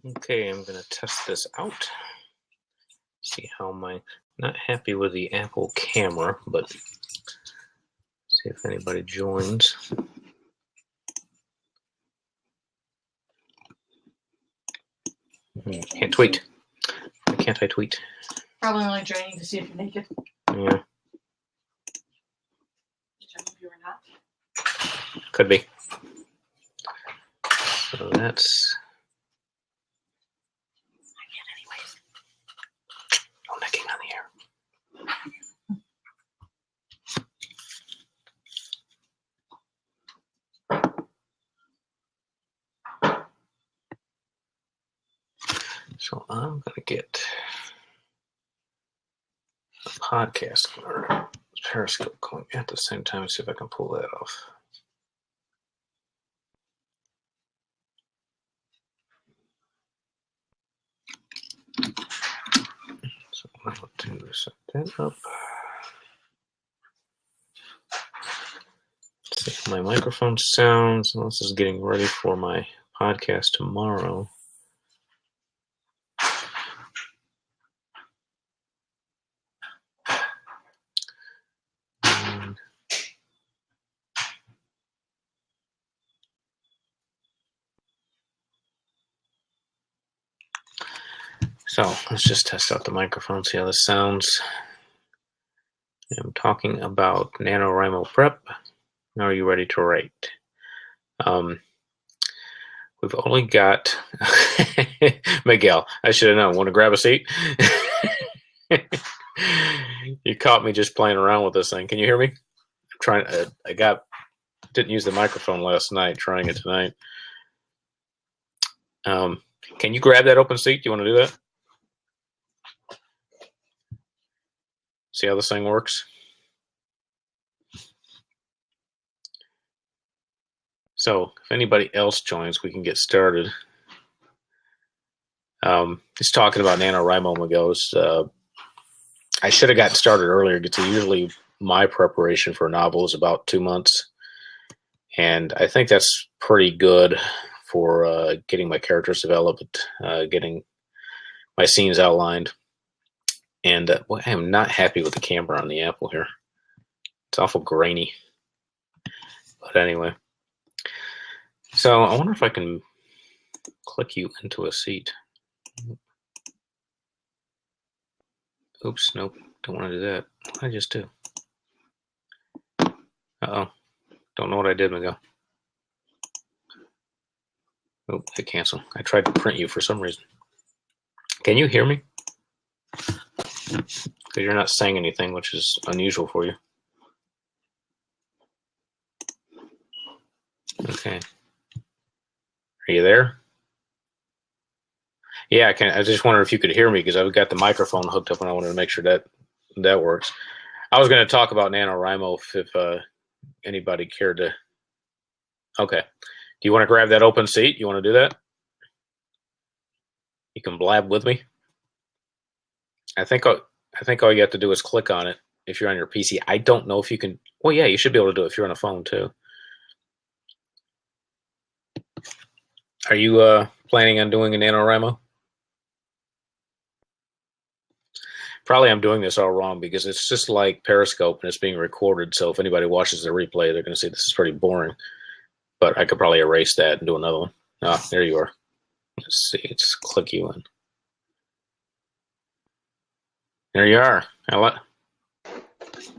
Okay, I'm going to test this out. See how not happy with the Apple camera, but see if anybody joins. Can't tweet. Why can't I tweet? Probably only joining to see if you're naked. Yeah. You or not. Could be. So that's... Anyways. No necking on the air. So I'm going to get a podcast or Periscope going at the same time and see if I can pull that off. So I'm going to set that up. Let's see how my microphone sounds. This is getting ready for my podcast tomorrow. So let's just test out the microphone, see how this sounds. I'm talking about NaNoWriMo Prep. Are you ready to write? We've only got Miguel. I should have known. Want to grab a seat? You caught me just playing around with this thing. Can you hear me? I'm trying. Didn't use the microphone last night. Trying it tonight. Can you grab that open seat? Do you want to do that? See how this thing works? So if anybody else joins, we can get started. Just talking about NaNoWriMo, Miguel. I should have gotten started earlier because usually my preparation for a novel is about 2 months. And I think that's pretty good for getting my characters developed, getting my scenes outlined. And boy, I am not happy with the camera on the Apple here. It's awful grainy. But anyway. So I wonder if I can click you into a seat. Oops, nope. Don't want to do that. What did I just do? Uh-oh. Don't know what I did, Miguel. Oh, hit cancel. I tried to print you for some reason. Can you hear me? Because you're not saying anything, which is unusual for you. Okay. Are you there? Yeah, I just wonder if you could hear me because I've got the microphone hooked up and I wanted to make sure that works. I was going to talk about NaNoWriMo if anybody cared to. Okay. Do you want to grab that open seat? You want to do that? You can blab with me. I think all you have to do is click on it if you're on your PC. I don't know if you can. Well, yeah, you should be able to do it if you're on a phone too. Are you planning on doing a NaNoWriMo? Probably I'm doing this all wrong because it's just like Periscope and it's being recorded. So if anybody watches the replay, they're going to say this is pretty boring. But I could probably erase that and do another one. Ah, there you are. Let's see. Let's click you in. There you are.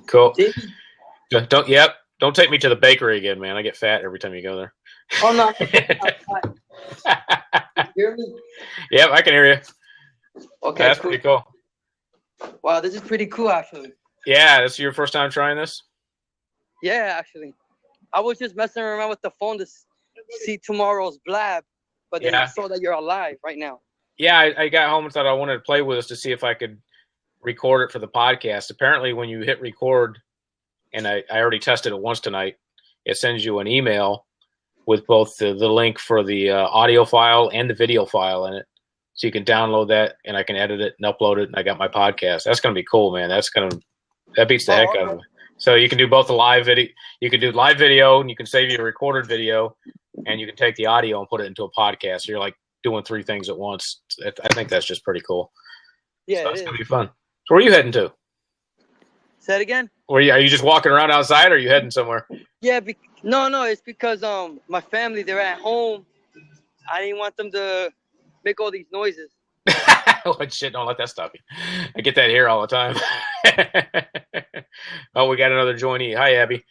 Cool. Don't take me to the bakery again, man. I get fat every time you go there. Oh, no. Hear me? Yep, I can hear you. Okay, that's cool. Pretty cool. Wow, this is pretty cool, actually. Yeah, this is your first time trying this? Yeah, actually. I was just messing around with the phone to see tomorrow's blab, but then I saw that you're alive right now. Yeah, I got home and thought I wanted to play with this to see if I could record it for the podcast. Apparently, when you hit record, and I already tested it once tonight, it sends you an email with both the link for the audio file and the video file in it. So you can download that, and I can edit it and upload it, and I got my podcast. That's going to be cool, man. That beats the heck out of it. So you can do both the live video. You can do live video, and you can save your recorded video, and you can take the audio and put it into a podcast. So you're like doing 3 things at once. I think that's just pretty cool. Yeah, so it's gonna be fun. So where are you heading to? Say it again. Are you just walking around outside, or are you heading somewhere? Yeah, no, it's because my family, they're at home. I didn't want them to make all these noises. Oh shit! Don't let that stop you. I get that here all the time. Oh, we got another joinee. Hi, Abby.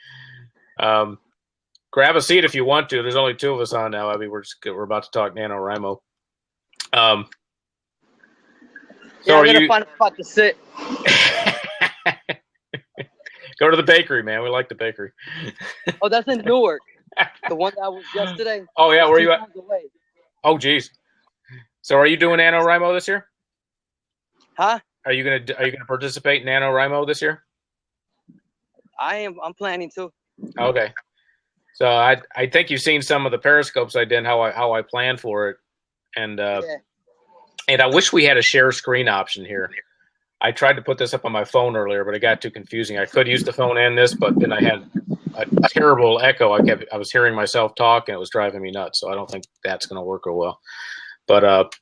Grab a seat if you want to. There's only 2 of us on now, Abby. We're about to talk NaNoWriMo. So yeah, I'm gonna find a spot to sit. Go to the bakery, man. We like the bakery. Oh, that's in Newark. The one that was yesterday. Oh yeah, where are you at? Oh geez. So are you doing NaNoWriMo this year? Huh? Are you gonna participate in NaNoWriMo this year? I am. I'm planning to. Okay. So I think you've seen some of the periscopes I did, how I planned for it, and and I wish we had a share screen option here. I tried to put this up on my phone earlier, but it got too confusing. I could use the phone and this, but then I had a terrible echo. I was hearing myself talk, and it was driving me nuts. So I don't think that's going to work real well. But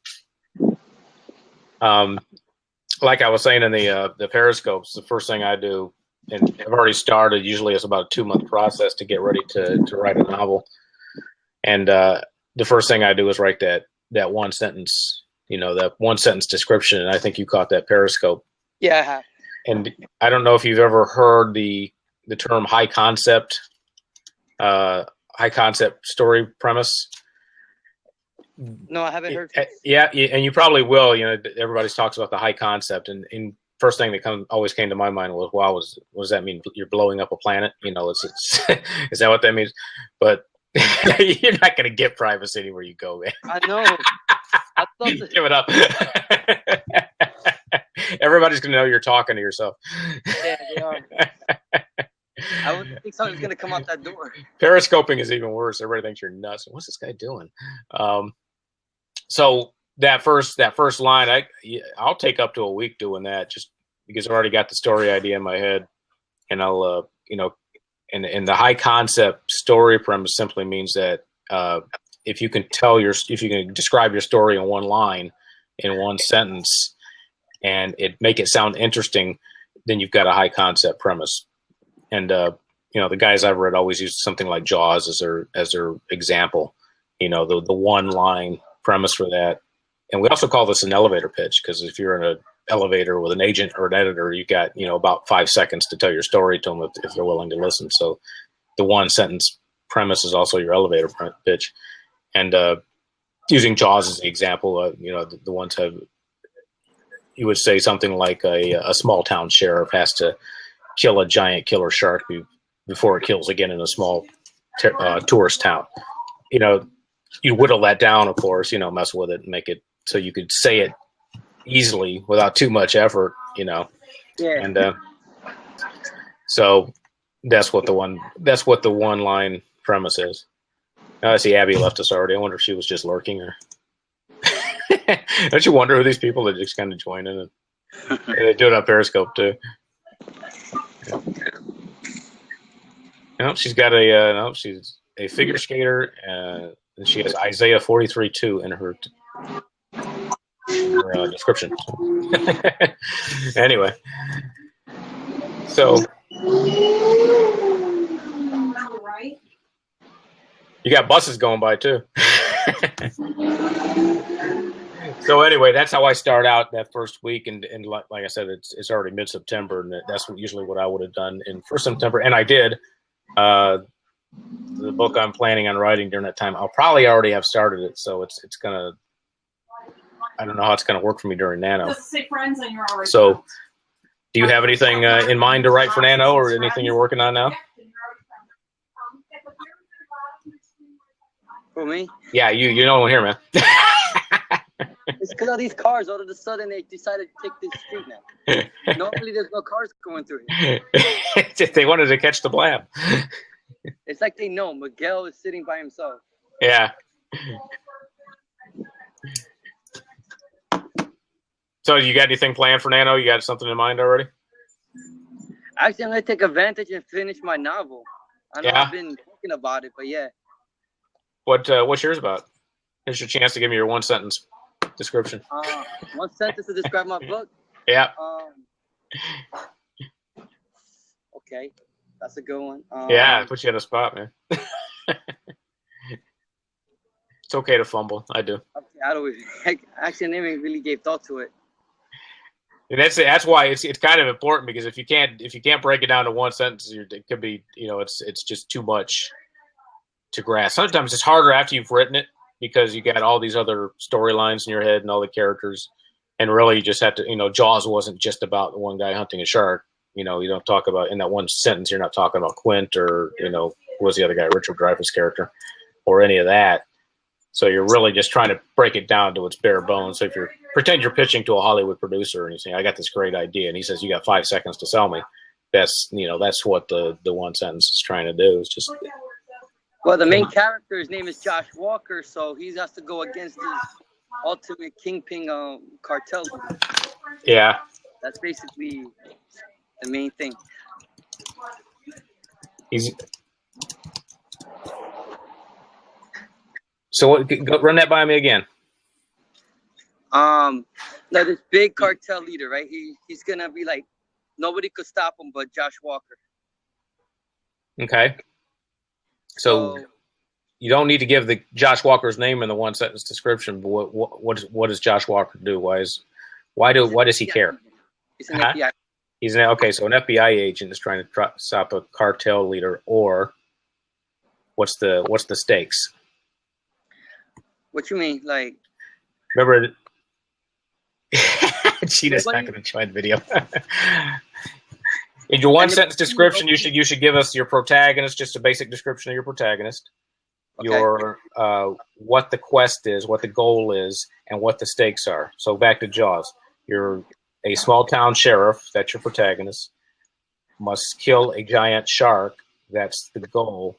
like I was saying in the periscopes, the first thing I do, and I've already started. Usually, it's about a 2-month process to get ready to write a novel. And the first thing I do is write that 1 sentence, that 1 sentence description. And I think you caught that periscope. Yeah, I have. And I don't know if you've ever heard the term high concept story premise. No, I haven't heard. Yeah, and you probably will. Everybody talks about the high concept, and first thing that always came to my mind was, wow, what does that mean? You're blowing up a planet? It's is that what that means? But you're not going to get privacy anywhere you go, man. I know. I thought Give it up. Everybody's going to know you're talking to yourself. Yeah, they are. I wouldn't think something's going to come out that door. Periscoping is even worse. Everybody thinks you're nuts. What's this guy doing? So that first line, I'll take up to a week doing that, just because I've already got the story idea in my head, and I'll and the high concept story premise simply means that if you can describe your story in 1 line, in 1 sentence, and make it sound interesting, then you've got a high concept premise. And the guys I've read always use something like Jaws as their example. The 1 line premise for that. And we also call this an elevator pitch, because if you're in an elevator with an agent or an editor, you got about 5 seconds to tell your story to them if they're willing to listen. So the 1 sentence premise is also your elevator pitch. And using Jaws as the example, the ones you would say something like a small town sheriff has to kill a giant killer shark before it kills again in a small tourist town. You whittle that down, of course, mess with it and make it so you could say it easily without too much effort, Yeah. And so that's what the 1 line premise is. I see Abby left us already. I wonder if she was just lurking, or don't you wonder who these people that just kind of join in and they do it on Periscope too. She's got she's a figure skater, and she has Isaiah 43:2 in her description. Anyway, so you got buses going by too. So anyway, that's how I start out that first week, and like I said, it's already mid-September, and that's usually what I would have done in first September, and I did. The book I'm planning on writing during that time, I'll probably already have started it, so it's gonna. I don't know how it's gonna work for me during Nano. So, do you have anything in mind to write for Nano, or anything you're working on now? For me? Yeah, you know one here, man. It's because of these cars. All of a sudden, they decided to take this street now. Normally, there's no cars going through here. They wanted to catch the blab. It's like they know Miguel is sitting by himself. Yeah. So, you got anything planned for Nano? You got something in mind already? Actually, I'm going to take advantage and finish my novel. I know I've been thinking about it, but yeah. What's yours about? Here's your chance to give me your 1-sentence description. 1 sentence to describe my book? Yeah. Okay, that's a good one. Yeah, I put you on the spot, man. It's okay to fumble. I do. Okay, actually, I never really gave thought to it. And that's why it's kind of important, because if you can't break it down to 1 sentence, it could be, it's just too much to grasp. Sometimes it's harder after you've written it, because you got all these other storylines in your head and all the characters, and really you just have to, Jaws wasn't just about the one guy hunting a shark. You don't talk about, in that 1 sentence, you're not talking about Quint or, who was the other guy, Richard Dreyfuss' character, or any of that. So you're really just trying to break it down to its bare bones. So if pretend you're pitching to a Hollywood producer and you say, I got this great idea, and he says, you got 5 seconds to sell me. That's what the 1 sentence is trying to do. It's just. Well, the main character's name is Josh Walker, so he has to go against his ultimate kingpin cartel. Yeah. That's basically the main thing. So run that by me again. Now this big cartel leader, right? He's gonna be like, nobody could stop him but Josh Walker. Okay. So you don't need to give the Josh Walker's name in the 1 sentence description. But what does Josh Walker do? Why does he care? He's an FBI. Okay. So an FBI agent is trying to stop a cartel leader, or what's the stakes? What you mean, like? Remember, Gina's not going to join the video. In your 1 sentence description, you should give us your protagonist, just a basic description of your protagonist, okay. Your what the quest is, what the goal is, and what the stakes are. So back to Jaws. You're a small town sheriff. That's your protagonist. Must kill a giant shark. That's the goal.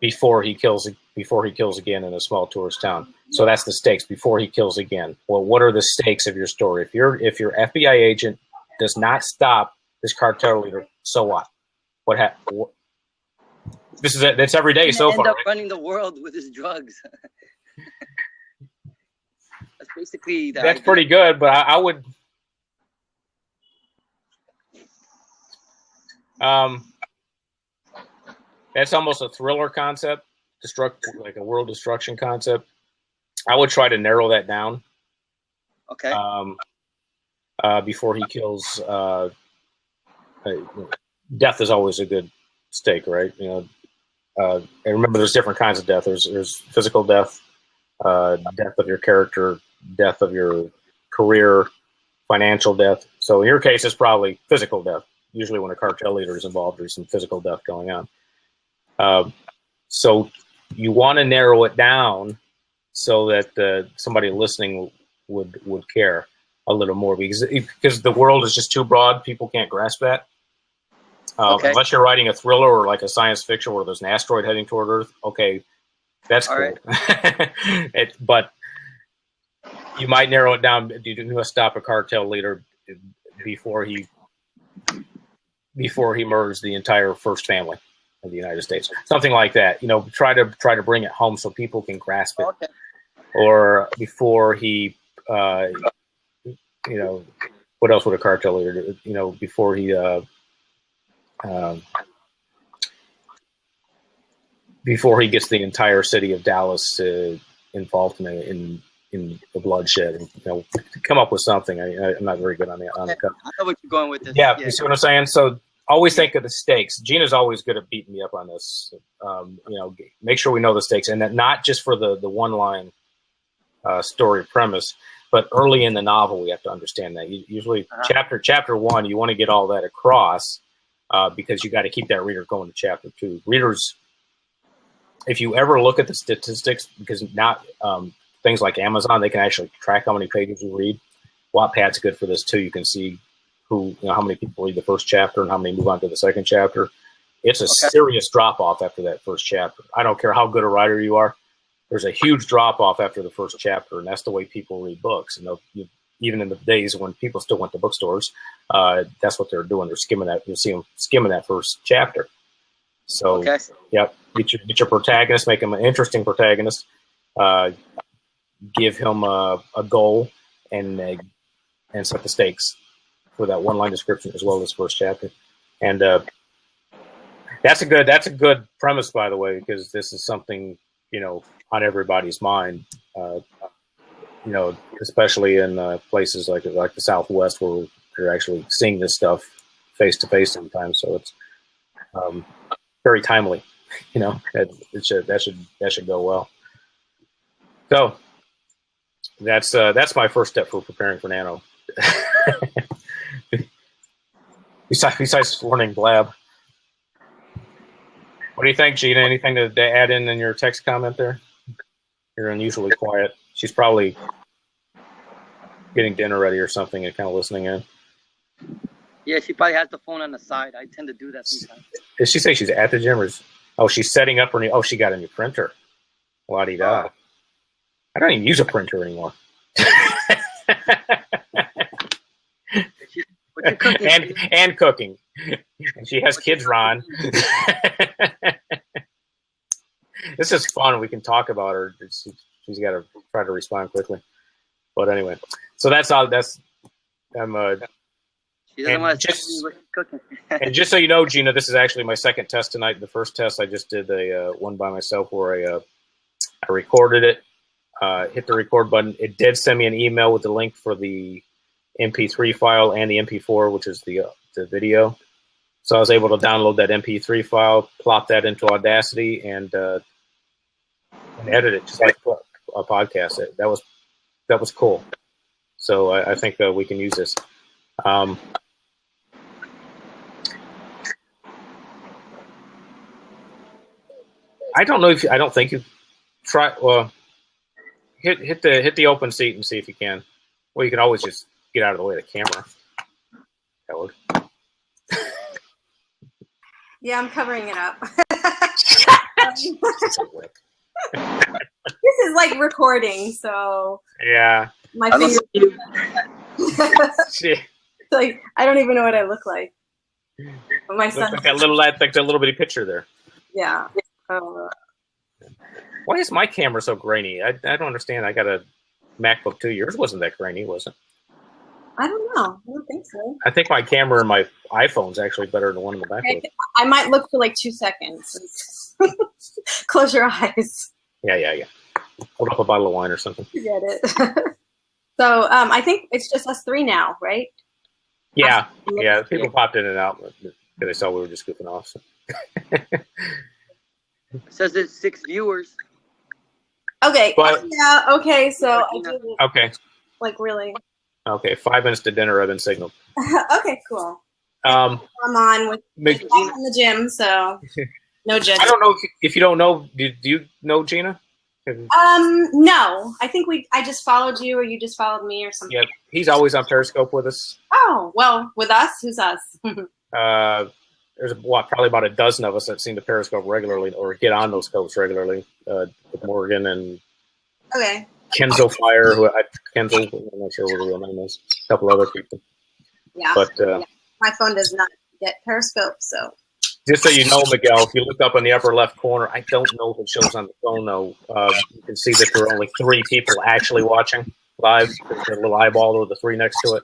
Before he kills again in a small tourist town. So that's the stakes, before he kills again. Well, what are the stakes of your story? If your FBI agent does not stop this cartel leader, so what? What happened? That's every day so far. End up running the world with his drugs. That's basically that's idea. Pretty good, but I would. That's almost a thriller concept, like a world destruction concept. I would try to narrow that down. Okay. Before he kills, death is always a good stake, right? And remember, there's different kinds of death. There's physical death, death of your character, death of your career, financial death. So in your case, it's probably physical death. Usually when a cartel leader is involved, there's some physical death going on. So you want to narrow it down so that somebody listening would care a little more, because the world is just too broad. People can't grasp that. Okay. Unless you're writing a thriller or like a science fiction where there's an asteroid heading toward Earth. Okay, that's cool. Right. But you might narrow it down. You must stop a cartel leader before he murders the entire first family of the United States, something like that. Try to bring it home so people can grasp it. Okay. Or before he, what else would a cartel leader do? Before he, before he gets the entire city of Dallas involved in the bloodshed, come up with something. I'm not very good on the cut. I know what you're going with this. Yeah, you see what I'm saying? So always think of the stakes. Gina's always good at beating me up on this. Make sure we know the stakes, and that not just for the one-line story premise, but early in the novel we have to understand that. Usually chapter 1, you want to get all that across because you got to keep that reader going to chapter 2. Readers, if you ever look at the statistics, because now things like Amazon, they can actually track how many pages you read. Wattpad's good for this too. You can see how many people read the first chapter and how many move on to the second chapter. It's a serious drop off after that first chapter. I don't care how good a writer you are. There's a huge drop off after the first chapter, and that's the way people read books. And even in the days when people still went to bookstores, that's what they're doing. They're skimming that. You see them skimming that first chapter. So, yep, get your protagonist, make him an interesting protagonist. give him a goal and set the stakes for that one-line description as well as first chapter. And that's a good premise, by the way, because this is something, on everybody's mind, especially in places like the Southwest where you're actually seeing this stuff face to face sometimes. So it's very timely, that should go well. So that's my first step for preparing for Nano. besides learning Blab. What do you think, Gina? Anything to add in your text comment there? You're unusually quiet. She's probably getting dinner ready or something and kind of listening in. Yeah, she probably has the phone on the side. I tend to do that sometimes. Did she say she's at the gym, or she's setting up her new? Oh, she got a new printer. La-di-da. I don't even use a printer anymore. and cooking. And she has kids, Ron. This is fun. We can talk about her. She's got to try to respond quickly. But anyway, so that's all. She doesn't want to see what she's cooking. And just so you know, Gina, this is actually my second test tonight. The first test I just did one by myself where I recorded it, hit the record button. It did send me an email with the link for the MP3 file and the MP4, which is the video. So I was able to download that MP3 file, plop that into Audacity, and edit it just like a podcast. That was cool. So I think we can use this. I don't think you try. Well, hit the open seat and see if you can. Well, you can always just get out of the way of the camera. That would. Yeah, I'm covering it up. This is like recording, so yeah. My fingers. Like I don't even know what I look like. But my son. Like that little bitty picture there. Yeah. Why is my camera so grainy? I don't understand. I got a MacBook too. Yours wasn't that grainy, was it? I don't know. I don't think so. I think my camera in my iPhone's actually better than the one in the MacBook. I might look for like 2 seconds. Close your eyes. Yeah. Hold up a bottle of wine or something. Get it. So I think it's just us 3 now, right? Yeah. People popped in and out, but they saw we were just goofing off. So. It says it's 6 viewers. Okay. But, yeah. Okay. So I do. Okay. Like really. Okay. 5 minutes to dinner. I've been signaled. Okay. Cool. I'm on with Gina in the gym, so no judgment. I don't know if you don't know. Do you know Gina? No. I think I just followed you, or you just followed me, or something. Yeah. He's always on Periscope with us. Oh well, with us, who's us? There's probably about a dozen of us that seem to Periscope regularly or get on those scopes regularly. With Morgan and Kenzo Fire, Kenzo, I'm not sure what the real name is. A couple other people. Yeah. But my phone does not get Periscope, so. Just so you know, Miguel, if you look up in the upper left corner, I don't know if it shows on the phone though. You can see that there are only 3 people actually watching live. The little eyeball or the 3 next to it.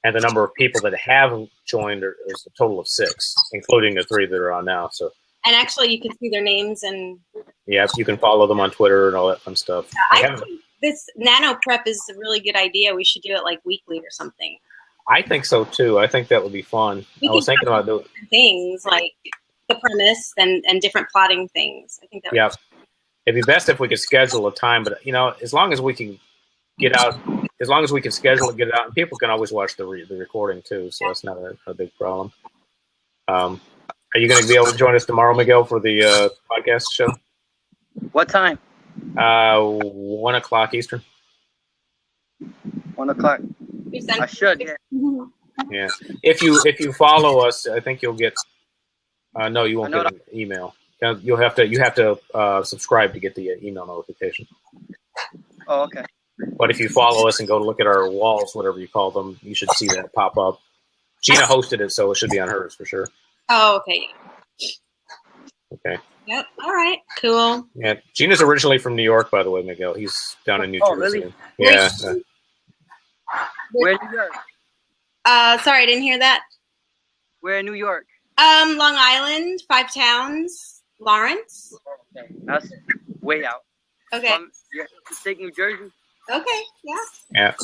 And the number of people that have joined is a total of 6, including the 3 that are on now. So. And actually, you can see their names and. Yeah, you can follow them on Twitter and all that fun stuff. I think this Nano Prep is a really good idea. We should do it like weekly or something. I think so too. I think that would be fun. I was thinking about doing things like the premise and different plotting things. I think that. Yeah, it'd be best if we could schedule a time, but as long as we can get out. As long as we can schedule it, get it out, and people can always watch the recording too, so that's not a big problem. Are you going to be able to join us tomorrow, Miguel, for the podcast show? What time? 1 o'clock Eastern. 1 o'clock. I should. Yeah. Yeah. If you follow us, I think you'll get. No, you won't get an email. You have to subscribe to get the email notification. Oh, okay. But if you follow us and go to look at our walls, whatever you call them, you should see that pop up. Gina hosted it, so it should be on hers for sure. Oh, okay. Okay. Yep. All right. Cool. Yeah, Gina's originally from New York, by the way, Miguel. He's down in New Jersey. Really? Yeah. Where in New York? Sorry, I didn't hear that. Where in New York? Long Island, 5 Towns, Lawrence. Okay, that's way out. Okay. State New Jersey. Okay. Yeah. Yeah.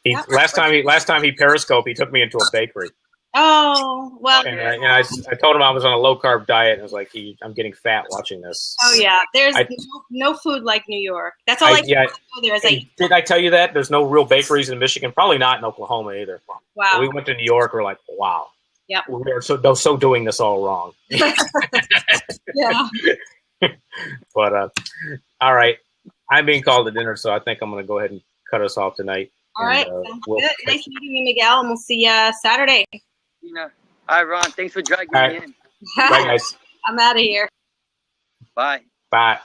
Yep. Last time he periscoped, he took me into a bakery. Oh well. And I told him I was on a low carb diet, and I was like, I'm getting fat watching this. Oh yeah, there's no food like New York. That's all I go there. Is like, did I tell you that there's no real bakeries in Michigan? Probably not in Oklahoma either. Wow. When we went to New York. We're like, wow. Yeah. We were so doing this all wrong. Yeah. But all right, I'm being called to dinner, so I think I'm going to go ahead and cut us off tonight. All right. Sounds good. Nice meeting you, Miguel, and we'll see you Saturday. All right, Ron. Thanks for dragging me in. Bye, guys. I'm out of here. Bye. Bye.